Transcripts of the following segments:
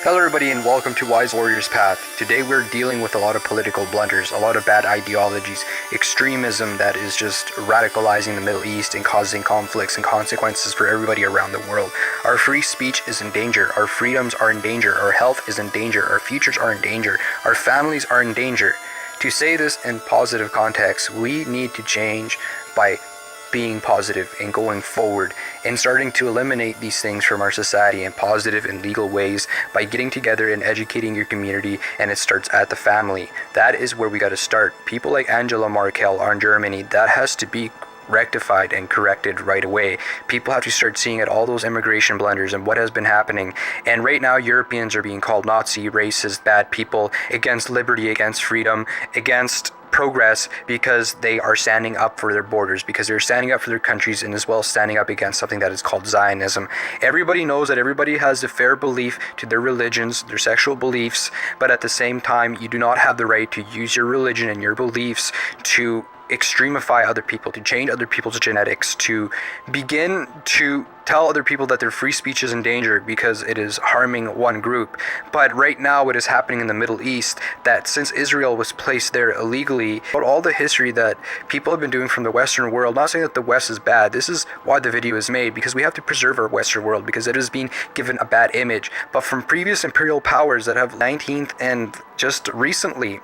Hello everybody and welcome to Wise Warrior's Path. Today we're dealing with a lot of political blunders, a lot of bad ideologies, extremism that is just radicalizing the Middle East and causing conflicts and consequences for everybody around the world. Our free speech is in danger, our freedoms are in danger, our health is in danger, our futures are in danger, our families are in danger. To say this in positive context, we need to change by being positive and going forward and starting to eliminate these things from our society in positive and legal ways by getting together and educating your community, and it starts at the family. That is where we got to start. People like Angela Merkel in Germany, that has to be rectified and corrected right away. People have to start seeing at all those immigration blunders and what has been happening. And right now Europeans are being called Nazi, racist, bad people, against liberty, against freedom, against progress, because they are standing up for their borders, because they're standing up for their countries, and as well standing up against something that is called Zionism. Everybody knows that everybody has a fair belief to their religions, their sexual beliefs, but at the same time you do not have the right to use your religion and your beliefs to extremify other people, to change other people's genetics, to begin to tell other people that their free speech is in danger because it is harming one group. But right now it is happening in the Middle East, that since Israel was placed there illegally, but all the history that people have been doing from the Western world, not saying that the West is bad, this is why the video is made, because we have to preserve our Western world, because it is being given a bad image. But from previous imperial powers that have 19th and just recently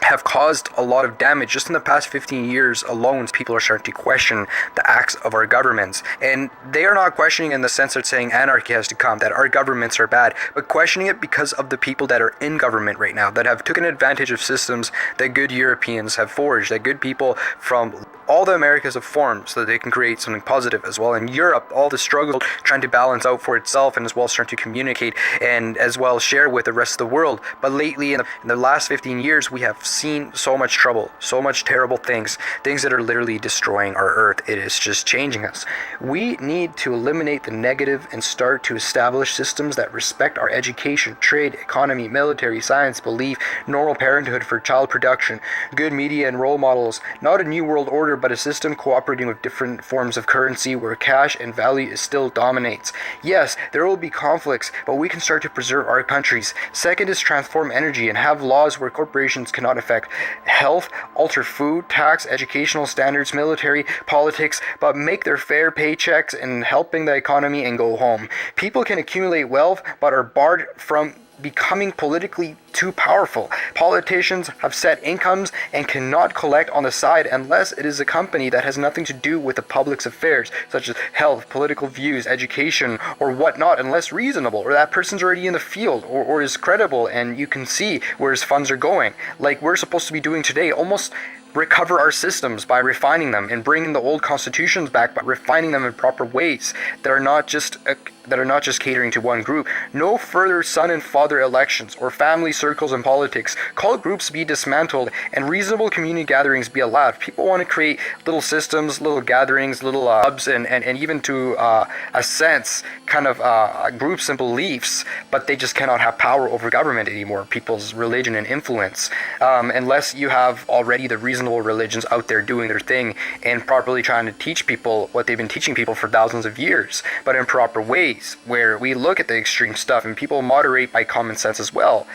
have caused a lot of damage. Just in the past 15 years alone, people are starting to question the acts of our governments. And they are not questioning in the sense of saying anarchy has to come, that our governments are bad, but questioning it because of the people that are in government right now, that have taken advantage of systems that good Europeans have forged, that good people from all the Americas have formed so that they can create something positive as well. In Europe, all the struggle trying to balance out for itself, and as well start to communicate and as well share with the rest of the world. But lately, in the last 15 years, we have seen so much trouble, so much terrible things that are literally destroying our earth. It is just changing us. We need to eliminate the negative and start to establish systems that respect our education, trade, economy, military, science, belief, normal parenthood for child production, good media and role models, not a new world order, but a system cooperating with different forms of currency where cash and value still dominates. Yes, there will be conflicts, but we can start to preserve our countries. Second is transform energy and have laws where corporations cannot affect health, alter food, tax, educational standards, military, politics, but make their fair paychecks and helping the economy and go home. People can accumulate wealth, but are barred from becoming politically too powerful. Politicians have set incomes and cannot collect on the side unless it is a company that has nothing to do with the public's affairs, such as health, political views, education, or whatnot, unless reasonable, or that person's already in the field, or is credible and you can see where his funds are going. Like we're supposed to be doing today, almost recover our systems by refining them and bringing the old constitutions back by refining them in proper ways that are not just catering to one group. No further son and father elections or family circles in politics. Cult groups be dismantled and reasonable community gatherings be allowed. People want to create little systems, little gatherings, little hubs, and even to a sense kind of groups and beliefs, but they just cannot have power over government anymore, people's religion and influence, unless you have already the reasonable religions out there doing their thing and properly trying to teach people what they've been teaching people for thousands of years, but in proper ways where we look at the extreme stuff and people moderate by common sense as well.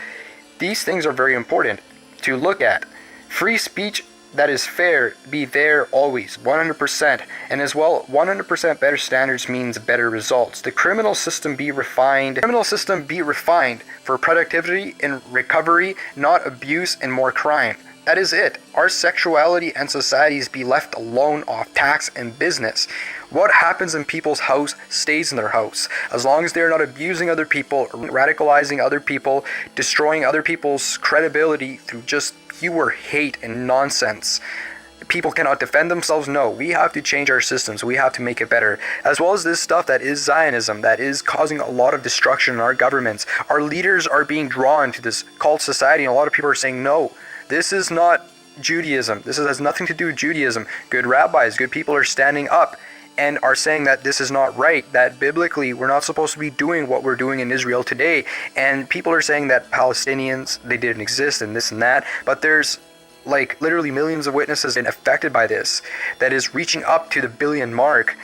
These things are very important to look at. Free speech that is fair be there always, 100%, and as well 100% better standards means better results. The criminal system be refined for productivity and recovery, not abuse and more crime. That is it. Our sexuality and societies be left alone off tax and business. What happens in people's house stays in their house. As long as they're not abusing other people, radicalizing other people, destroying other people's credibility through just pure hate and nonsense. People cannot defend themselves. No, we have to change our systems. We have to make it better. As well as this stuff that is Zionism, that is causing a lot of destruction in our governments. Our leaders are being drawn to this cult society, and a lot of people are saying, no, this is not Judaism. This has nothing to do with Judaism. Good rabbis, good people are standing up and are saying that this is not right, that biblically we're not supposed to be doing what we're doing in Israel today. And people are saying that Palestinians, they didn't exist and this and that, but there's like literally millions of witnesses been affected by this that is reaching up to the billion mark.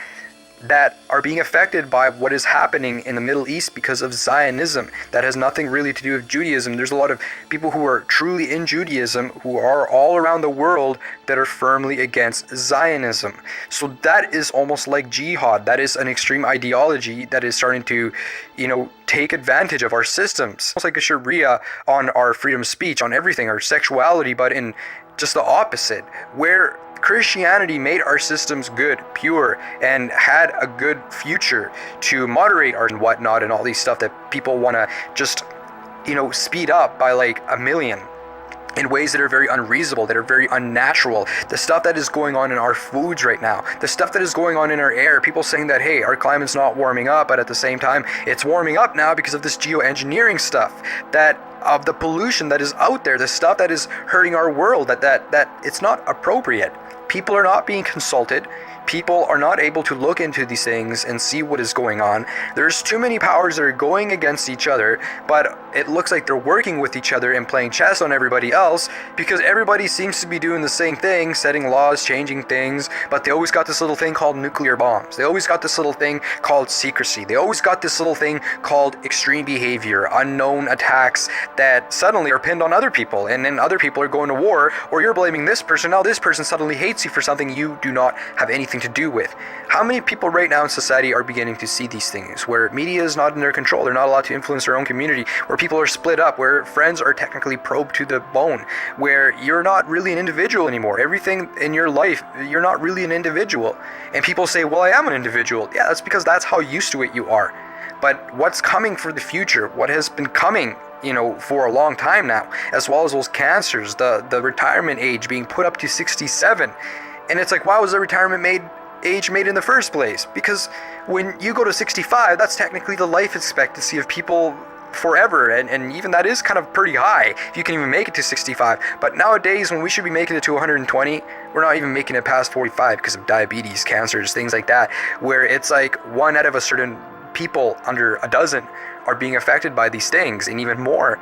that are being affected by what is happening in the Middle East because of Zionism. That has nothing really to do with Judaism. There's a lot of people who are truly in Judaism who are all around the world that are firmly against Zionism. So that is almost like jihad. That is an extreme ideology that is starting to, take advantage of our systems. Almost like a Sharia on our freedom of speech, on everything, our sexuality, but in just the opposite, where Christianity made our systems good, pure, and had a good future to moderate art and whatnot and all these stuff that people want to just, speed up by like a million in ways that are very unreasonable, that are very unnatural. The stuff that is going on in our foods right now, the stuff that is going on in our air, people saying that, hey, our climate's not warming up, but at the same time, it's warming up now because of this geoengineering stuff, that of the pollution that is out there, the stuff that is hurting our world, that it's not appropriate. People are not being consulted. People are not able to look into these things and see what is going on. There's too many powers that are going against each other, but it looks like they're working with each other and playing chess on everybody else because everybody seems to be doing the same thing, setting laws, changing things, but they always got this little thing called nuclear bombs. They always got this little thing called secrecy. They always got this little thing called extreme behavior, unknown attacks that suddenly are pinned on other people, and then other people are going to war, or you're blaming this person. Now this person suddenly hates you for something you do not have anything to do with. How many people right now in society are beginning to see these things where media is not in their control, they're not allowed to influence their own community, where people are split up, where friends are technically probed to the bone, where you're not really an individual anymore. Everything in your life, you're not really an individual. And people say, well, I am an individual. Yeah, that's because that's how used to it you are. But what's coming for the future, what has been coming for a long time now, as well as those cancers, the retirement age being put up to 67. And it's like, why was the retirement age made in the first place? Because when you go to 65, that's technically the life expectancy of people forever, and even that is kind of pretty high if you can even make it to 65. But nowadays, when we should be making it to 120, we're not even making it past 45 because of diabetes, cancers, things like that, where it's like 1 out of a certain people under a dozen are being affected by these things, and even more.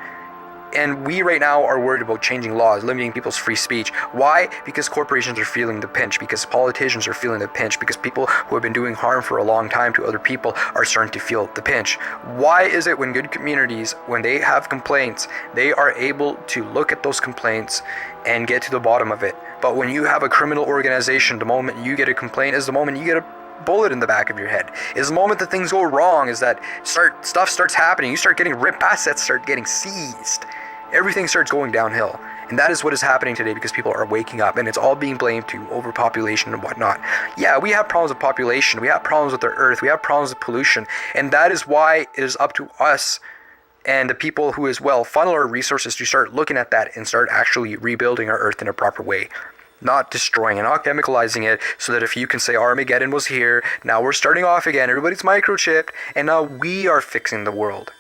And we right now are worried about changing laws, limiting people's free speech. Why? Because corporations are feeling the pinch, because politicians are feeling the pinch, because people who have been doing harm for a long time to other people are starting to feel the pinch. Why is it when good communities, when they have complaints, they are able to look at those complaints and get to the bottom of it? But when you have a criminal organization, the moment you get a complaint is the moment you get a bullet in the back of your head. Is the moment that things go wrong, is that stuff starts happening, you start getting ripped, assets start getting seized. Everything starts going downhill. And that is what is happening today because people are waking up, and it's all being blamed to overpopulation and whatnot. Yeah, we have problems with population, we have problems with our earth, we have problems with pollution, and that is why it is up to us and the people who as well funnel our resources to start looking at that and start actually rebuilding our earth in a proper way. Not destroying and not chemicalizing it so that if you can say Armageddon was here, now we're starting off again, everybody's microchipped, and now we are fixing the world.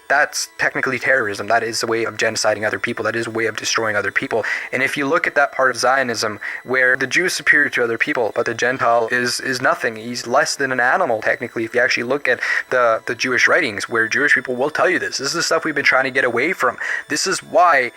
That's technically terrorism. That is a way of genociding other people. That is a way of destroying other people. And if you look at that part of Zionism, where the Jew is superior to other people, but the Gentile is nothing. He's less than an animal, technically. If you actually look at the Jewish writings, where Jewish people will tell you this. This is the stuff we've been trying to get away from. This is why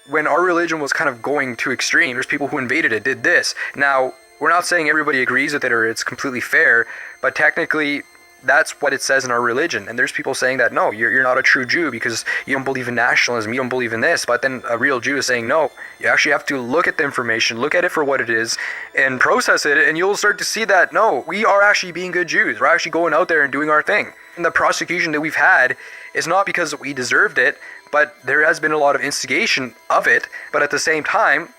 when our religion was kind of going too extreme, there's people who invaded it, did this. Now, we're not saying everybody agrees with it or it's completely fair, but technically that's what it says in our religion. And there's people saying that, no, you're not a true Jew because you don't believe in nationalism, you don't believe in this. But then a real Jew is saying, no, you actually have to look at the information, look at it for what it is, and process it, and you'll start to see that, no, we are actually being good Jews. We're actually going out there and doing our thing. And the prosecution that we've had is not because we deserved it, but there has been a lot of instigation of it. But at the same time,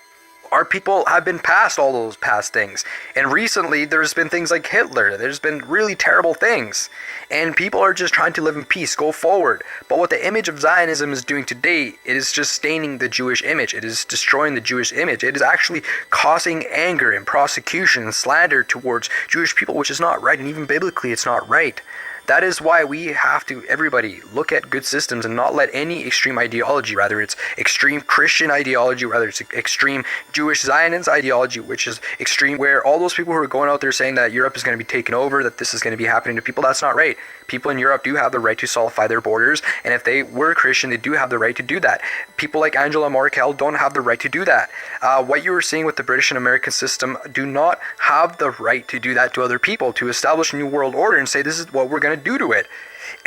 our people have been past all those past things. And recently, there's been things like Hitler. There's been really terrible things. And people are just trying to live in peace, go forward. But what the image of Zionism is doing today, it is just staining the Jewish image. It is destroying the Jewish image. It is actually causing anger and prosecution and slander towards Jewish people, which is not right. And even biblically, it's not right. That is why we have to, everybody, look at good systems and not let any extreme ideology, whether it's extreme Christian ideology, whether it's extreme Jewish Zionist ideology, which is extreme, where all those people who are going out there saying that Europe is going to be taken over, that this is going to be happening to people, that's not right. People in Europe do have the right to solidify their borders, and if they were Christian, they do have the right to do that. People like Angela Merkel don't have the right to do that. What you were seeing with the British and American system do not have the right to do that to other people, to establish a new world order and say this is what we're going to do to it.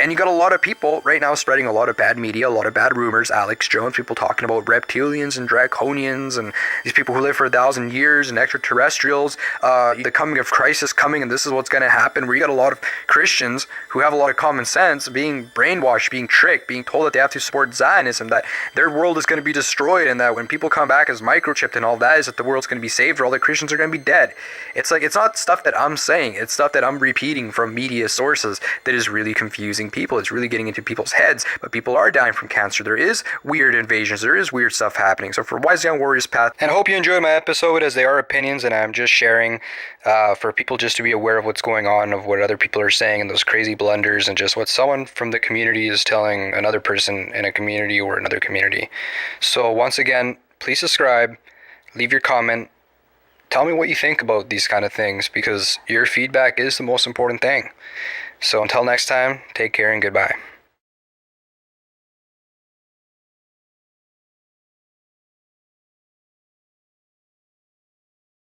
And you got a lot of people right now spreading a lot of bad media, a lot of bad rumors. Alex Jones, people talking about reptilians and draconians and these people who live for 1,000 years and extraterrestrials. The coming of Christ is coming and this is what's going to happen. Where you got a lot of Christians who have a lot of common sense being brainwashed, being tricked, being told that they have to support Zionism, that their world is going to be destroyed, and that when people come back as microchipped and all that, is that the world's going to be saved or all the Christians are going to be dead. It's like, it's not stuff that I'm saying. It's stuff that I'm repeating from media sources that is really confusing people. It's really getting into people's heads, but people are dying from cancer. There is weird invasions. There is weird stuff happening. So for Wise Young Warriors Path, and I hope you enjoyed my episode, as they are opinions and I'm just sharing for people just to be aware of what's going on, of what other people are saying and those crazy blunders, and just what someone from the community is telling another person in a community or another community. So once again, please subscribe, leave your comment, tell me what you think about these kind of things, because your feedback is the most important thing. So until next time, take care and goodbye.